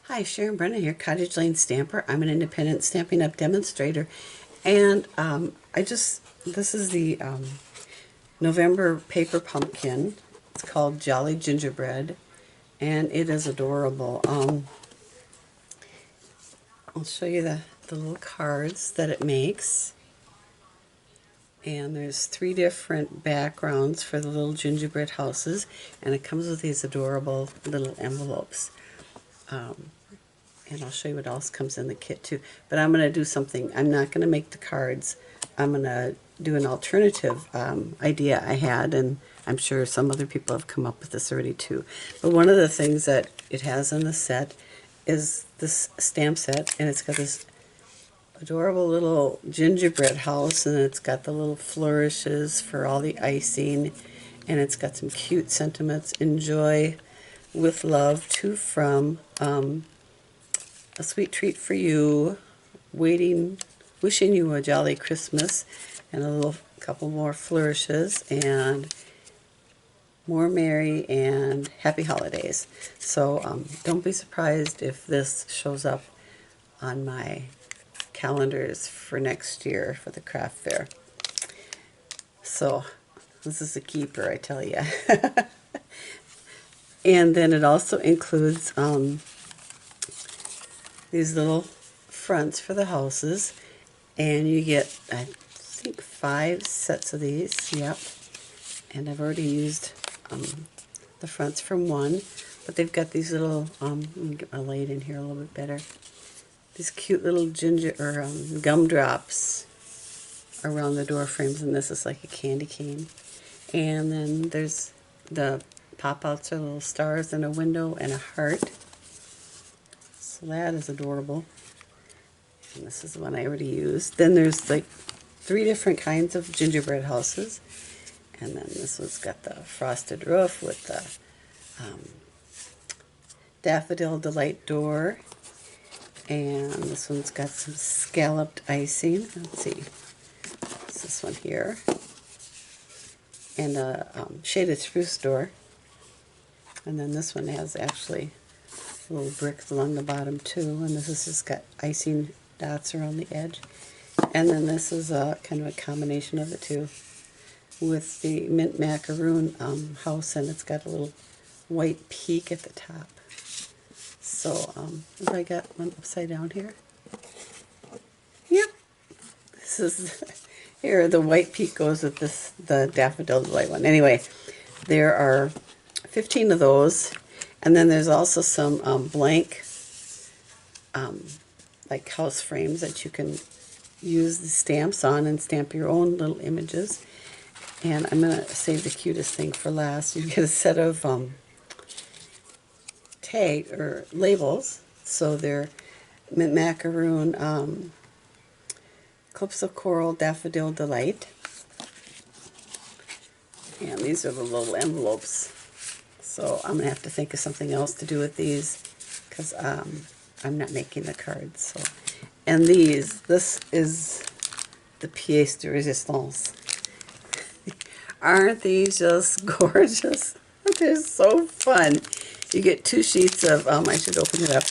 Hi, Sharon Brennan here, Cottage Lane Stamper. I'm an independent Stampin' Up! Demonstrator. And this is the November paper pumpkin. It's called Jolly Gingerbread, and it is adorable. I'll show you the little cards that it makes. And there's 3 different backgrounds for the little gingerbread houses, and it comes with these adorable little envelopes. And I'll show you what else comes in the kit too. But I'm going to do something. I'm not going to make the cards. I'm going to do an alternative idea I had, and I'm sure some other people have come up with this already too. But one of the things that it has in the set is this stamp set, and it's got this adorable little gingerbread house, and it's got the little flourishes for all the icing, and it's got some cute sentiments. Enjoy with love to from a sweet treat for you, wishing you a jolly Christmas, and a couple more flourishes, and more merry and happy holidays. So don't be surprised if this shows up on my calendars for next year for the craft fair. So this is a keeper, I tell you. And then it also includes these little fronts for the houses, and you get, I think, 5 sets of these. Yep. And I've already used the fronts from one, but they've got these little, let me get my light in here a little bit better, these cute little gumdrops around the door frames, and this is like a candy cane. And then there's the pop-outs are little stars and a window and a heart. So that is adorable. And this is the one I already used. Then there's like 3 different kinds of gingerbread houses. And then this one's got the frosted roof with the daffodil delight door. And this one's got some scalloped icing. Let's see. What's this one here? And a shaded spruce door. And then this one has actually little bricks along the bottom too, and this has just got icing dots around the edge. And then this is a kind of a combination of the two with the mint macaroon house, and it's got a little white peak at the top. So have I got one upside down here? Yep. This is here, the white peak goes with the daffodil delight one. Anyway, there are 15 of those. And then there's also some blank like house frames that you can use the stamps on and stamp your own little images. And I'm going to save the cutest thing for last. You get a set of tag or labels. So they're mint macaroon, Calypso Coral, Daffodil Delight. And these are the little envelopes. So I'm going to have to think of something else to do with these, because I'm not making the cards. So, and this is the pièce de résistance. Aren't these just gorgeous? They're so fun. You get 2 sheets of, I should open it up.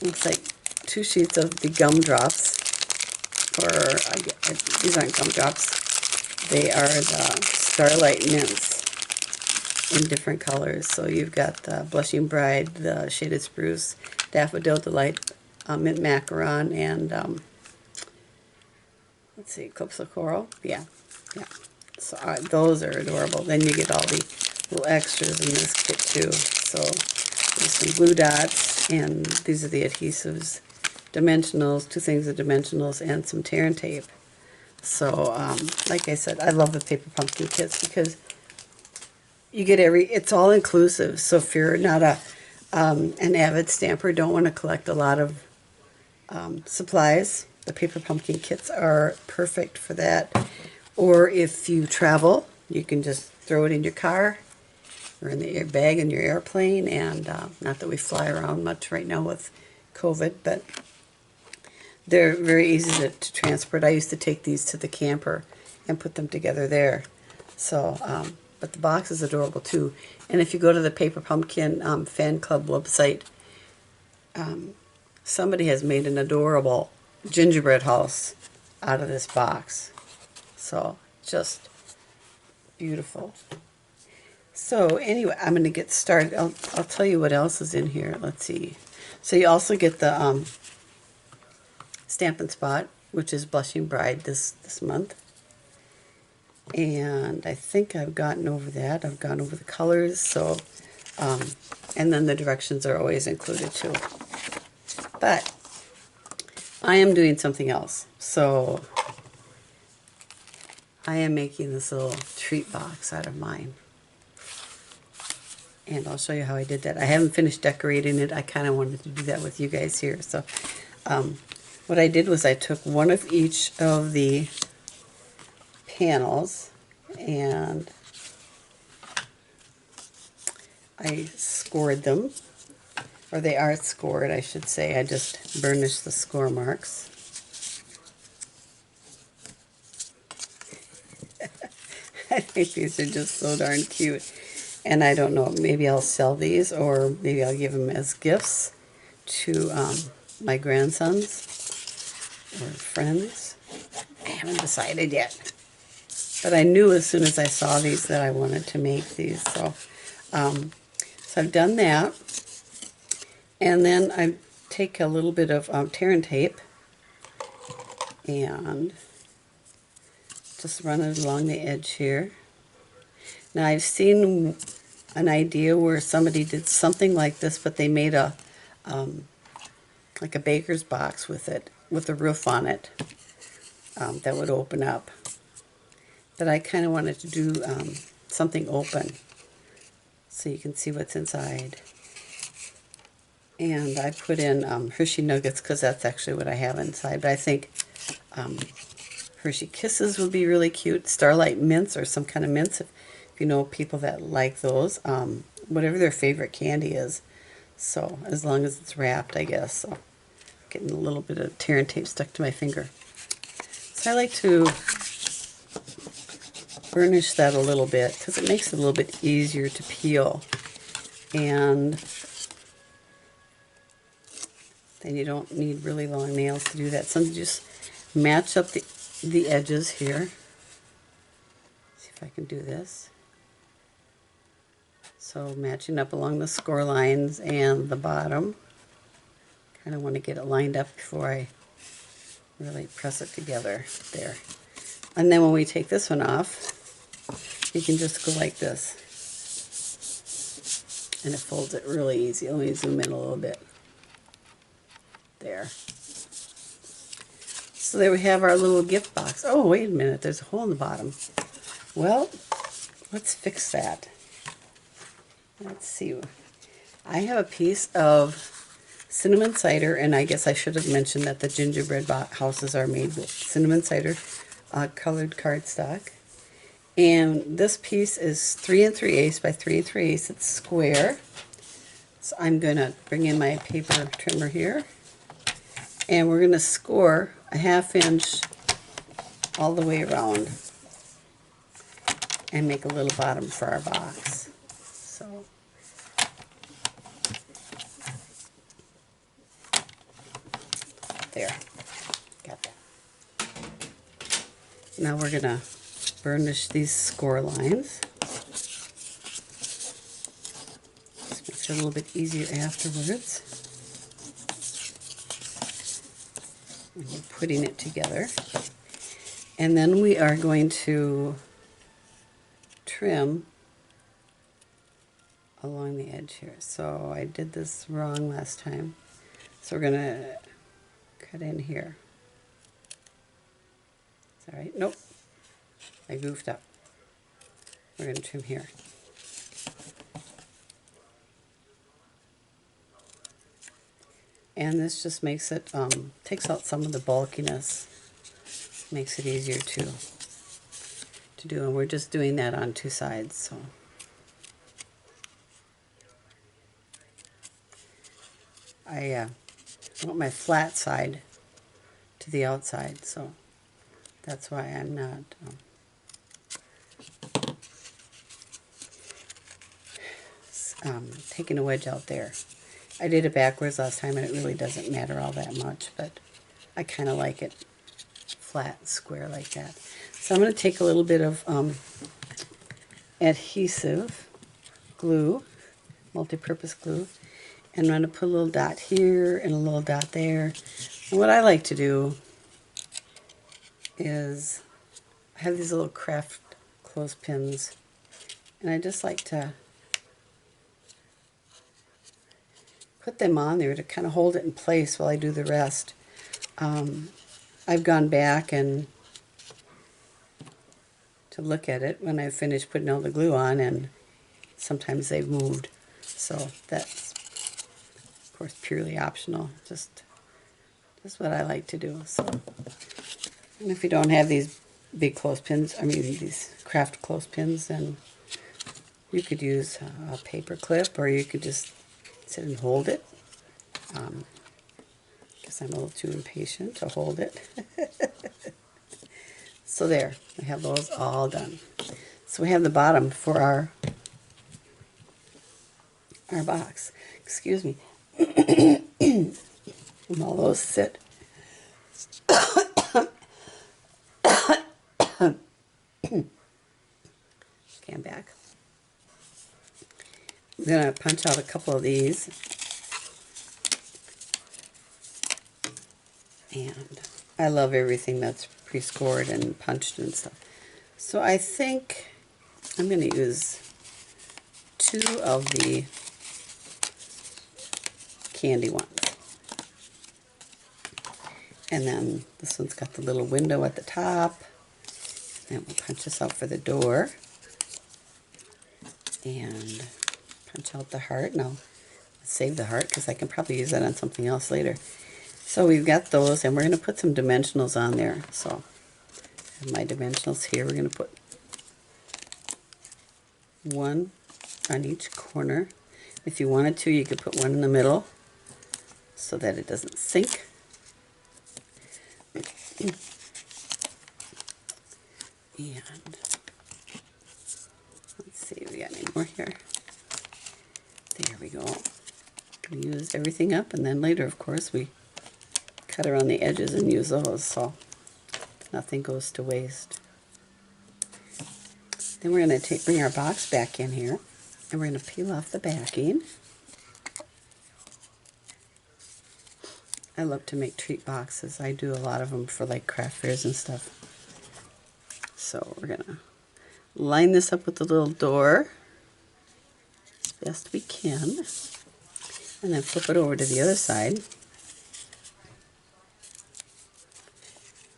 Looks like 2 sheets of the gumdrops. These aren't gumdrops. They are the Starlight Mints in different colors. So you've got the Blushing Bride, the Shaded Spruce, Daffodil Delight, Mint Macaron, and let's see, Calypso Coral. Yeah. So those are adorable. Then you get all the little extras in this kit too. So there's some glue dots, and these are the adhesives, dimensionals, 2 things of dimensionals, and some tear and tape. So like I said, I love the paper pumpkin kits because you get it's all inclusive. So if you're not an avid stamper, don't want to collect a lot of supplies, the paper pumpkin kits are perfect for that. Or if you travel, you can just throw it in your car or in the bag in your airplane. And not that we fly around much right now with COVID, but they're very easy to transport. I used to take these to the camper and put them together there. So but the box is adorable too. And if you go to the Paper Pumpkin fan club website, somebody has made an adorable gingerbread house out of this box. So just beautiful. So anyway, I'm going to get started. I'll tell you what else is in here. Let's see. So you also get the Stampin' Spot, which is Blushing Bride this month. And I think I've gotten over that. I've gone over the colors. So, and then the directions are always included too. But I am doing something else. So I am making this little treat box out of mine. And I'll show you how I did that. I haven't finished decorating it. I kind of wanted to do that with you guys here. So what I did was I took one of each of the panels and I scored them. Or they are scored, I should say. I just burnished the score marks. I think these are just so darn cute. And I don't know, maybe I'll sell these or maybe I'll give them as gifts to my grandsons or friends. I haven't decided yet. But I knew as soon as I saw these that I wanted to make these. So, so I've done that. And then I take a little bit of tear and tape and just run it along the edge here. Now I've seen an idea where somebody did something like this, but they made a like a baker's box with it, with a roof on it that would open up. But I kind of wanted to do something open so you can see what's inside. And I put in Hershey Nuggets because that's actually what I have inside. But I think Hershey Kisses would be really cute. Starlight Mints or some kind of mints, if you know people that like those. Whatever their favorite candy is. So as long as it's wrapped, I guess. So getting a little bit of tear and tape stuck to my finger. So I like to burnish that a little bit because it makes it a little bit easier to peel. And then you don't need really long nails to do that. So just match up the edges here. See if I can do this. So matching up along the score lines and the bottom. Kind of want to get it lined up before I really press it together. There. And then when we take this one off, you can just go like this. And it folds it really easy. Let me zoom in a little bit. There. So there we have our little gift box. Oh, wait a minute. There's a hole in the bottom. Well, let's fix that. Let's see. I have a piece of cinnamon cider, and I guess I should have mentioned that the gingerbread houses are made with cinnamon cider colored cardstock. And this piece is 3 3/8 by 3 3/8. It's square. So I'm going to bring in my paper trimmer here. And we're going to score a 1/2 inch all the way around and make a little bottom for our box. So there, got that. Now we're going to burnish these score lines. Just makes it a little bit easier afterwards when you're putting it together. And then we are going to trim along the edge here. So I did this wrong last time. So we're going to cut in here. Is that right? Nope. I goofed up. We're going to trim here. And this just makes it, takes out some of the bulkiness. Makes it easier to do. And we're just doing that on 2 sides. So I want my flat side to the outside. So that's why I'm not taking a wedge out there. I did it backwards last time and it really doesn't matter all that much, but I kind of like it flat and square like that. So I'm going to take a little bit of adhesive glue, multi-purpose glue, and I'm going to put a little dot here and a little dot there. And what I like to do is I have these little craft clothespins, and I just like to put them on there to kind of hold it in place while I do the rest. I've gone back and to look at it when I finished putting all the glue on, and sometimes they've moved. So that's, of course, purely optional. Just what I like to do. So, and if you don't have these big clothespins, I mean these craft clothespins, then you could use a paper clip, or you could just sit and hold it. Guess I'm a little too impatient to hold it. So there, I have those all done. So we have the bottom for our box. Excuse me. And all those sit. Okay, I'm back. I'm going to punch out a couple of these. And I love everything that's pre-scored and punched and stuff. So I think I'm going to use 2 of the candy ones. And then this one's got the little window at the top. And we'll punch this out for the door. And punch out the heart. Now, save the heart because I can probably use that on something else later. So we've got those, and we're going to put some dimensionals on there. So I have my dimensionals here. We're going to put 1 on each corner. If you wanted to, you could put 1 in the middle so that it doesn't sink. And let's see, we got any more here? There we go. We used everything up, and then later, of course, we cut around the edges and use those, so nothing goes to waste. Then we're going to bring our box back in here, and we're going to peel off the backing. I love to make treat boxes. I do a lot of them for like craft fairs and stuff. So we're going to line this up with the little door as best we can, and then flip it over to the other side.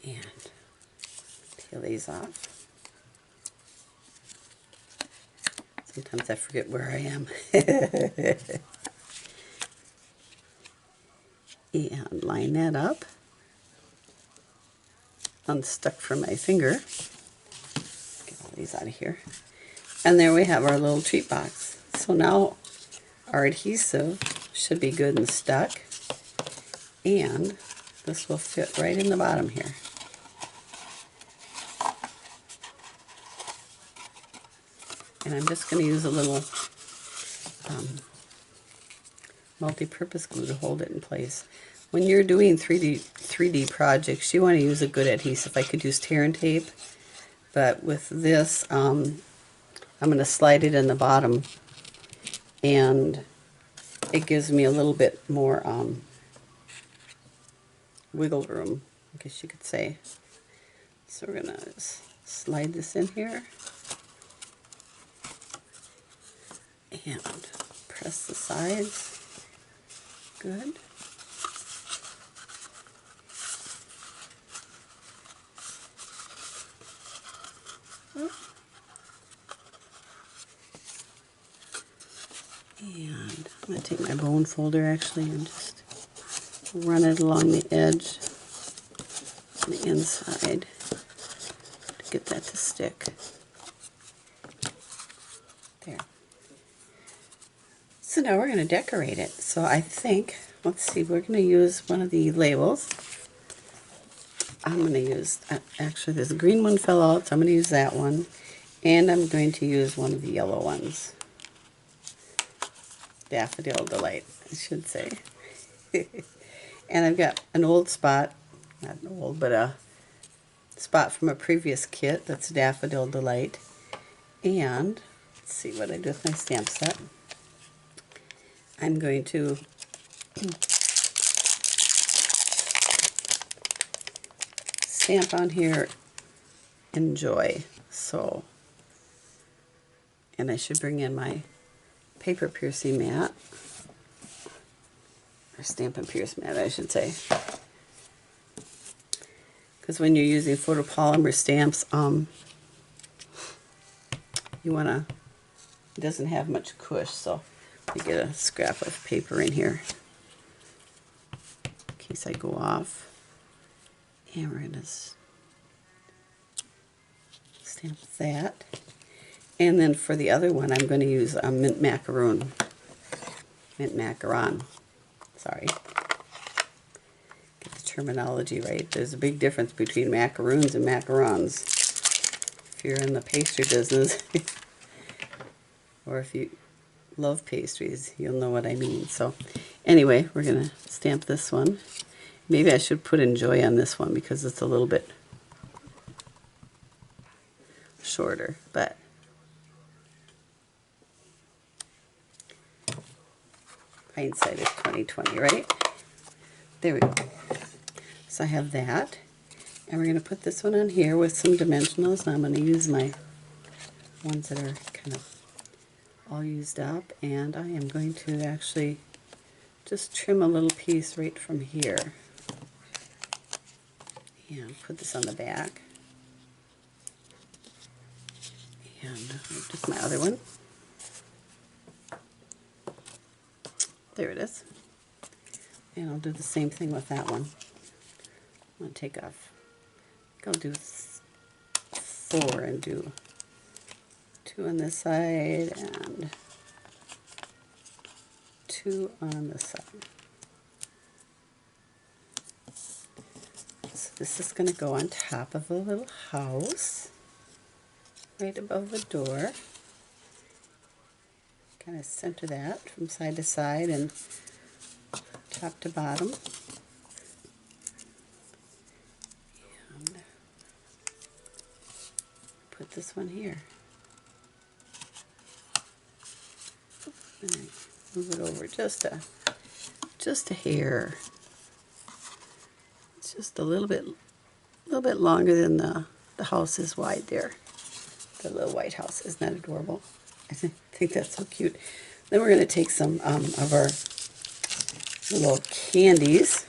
And peel these off. Sometimes I forget where I am. And line that up. Unstuck from my finger. Get all these out of here. And there we have our little treat box. So now our adhesive should be good and stuck. And this will fit right in the bottom here. And I'm just going to use a little multi-purpose glue to hold it in place. When you're doing 3D projects, you want to use a good adhesive. I could use tear and tape, but with this, I'm going to slide it in the bottom, and it gives me a little bit more wiggle room, I guess you could say. So we're going to slide this in here and press the sides. Good. And I'm going to take my bone folder actually and just run it along the edge on the inside to get that to stick. There. So now we're going to decorate it. So I think, let's see, we're going to use one of the labels. I'm going to use, actually this green one fell out, so I'm going to use that one. And I'm going to use one of the yellow ones. Daffodil Delight, I should say. And I've got an old spot, not old, but a spot from a previous kit that's Daffodil Delight. And let's see what I do with my stamp set. I'm going to stamp on here Enjoy. So, and I should bring in my paper piercing mat, or Stampin' Pierce mat, I should say. Because when you're using photopolymer stamps, you want to, it doesn't have much cush, so I get a scrap of paper in here in case I go off. And we're going to stamp that. And then for the other one, I'm going to use a mint macaron. Sorry. Get the terminology right. There's a big difference between macaroons and macarons. If you're in the pastry business, or if you love pastries, you'll know what I mean. So anyway, we're going to stamp this one. Maybe I should put Enjoy on this one because it's a little bit shorter, but hindsight is 20/20, right? There we go. So I have that, and we're going to put this one on here with some dimensionals. Now I'm going to use my ones that are kind of all used up, and I am going to actually just trim a little piece right from here and put this on the back. And just my other one. There it is. And I'll do the same thing with that one. I'm going to take off. I'll do 4 and do 2 on this side and 2 on this side. So this is going to go on top of a little house right above the door. Kind of center that from side to side and top to bottom. And put this one here. And I move it over just a hair. It's just a little bit longer than the house is wide there. The little white house. Isn't that adorable? I think that's so cute. Then we're going to take some of our little candies.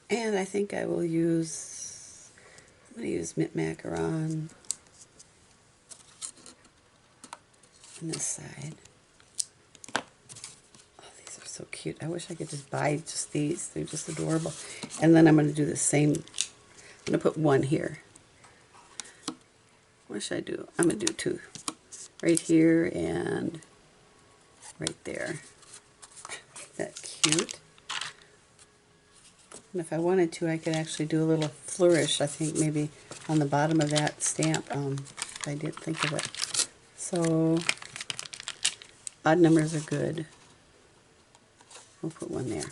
And I think I will use, I'm going to use mint macaron on this side. Oh, these are so cute. I wish I could just buy just these. They're just adorable. And then I'm going to do the same. I'm going to put one here. What should I do? I'm going to do 2. Right here and right there. Isn't that cute? And if I wanted to, I could actually do a little flourish, I think, maybe on the bottom of that stamp. I didn't think of it. So, odd numbers are good. We'll put one there.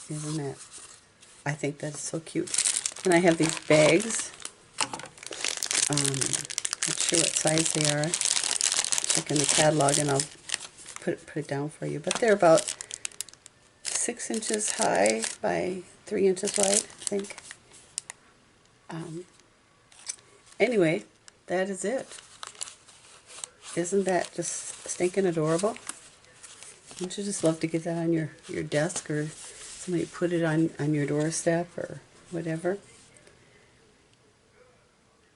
Isn't that? I think that's so cute. And I have these bags. Not sure what size they are. Check in the catalog and I'll put it down for you. But they're about 6 inches high by 3 inches wide, I think. Anyway, that is it. Isn't that just stinking adorable? Wouldn't you just love to get that on your desk, or somebody put it on your doorstep or whatever?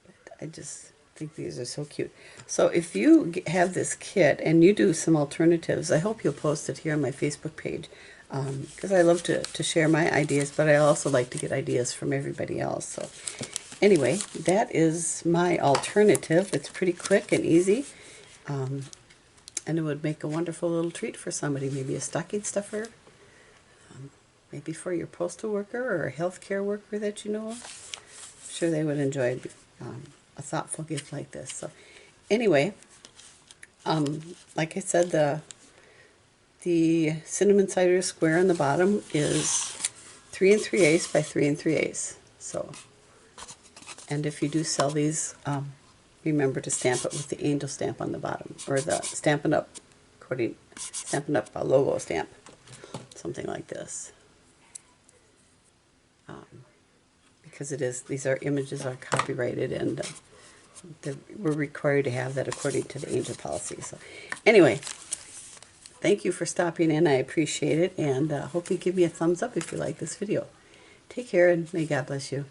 But I just think these are so cute. So if you have this kit and you do some alternatives, I hope you'll post it here on my Facebook page, because I love to share my ideas, but I also like to get ideas from everybody else. So anyway, that is my alternative. It's pretty quick and easy, and it would make a wonderful little treat for somebody, maybe a stocking stuffer, maybe for your postal worker or a healthcare worker that you know of. I'm sure they would enjoy a thoughtful gift like this. So anyway, like I said, the cinnamon cider square on the bottom is 3 3/8 by 3 3/8. So, and if you do sell these, remember to stamp it with the angel stamp on the bottom, or the Stampin' Up Stampin' Up logo stamp, something like this. Because these images are copyrighted, and we're required to have that according to the angel policy. So, anyway, thank you for stopping in. I appreciate it, and hope you give me a thumbs up if you like this video. Take care, and may God bless you.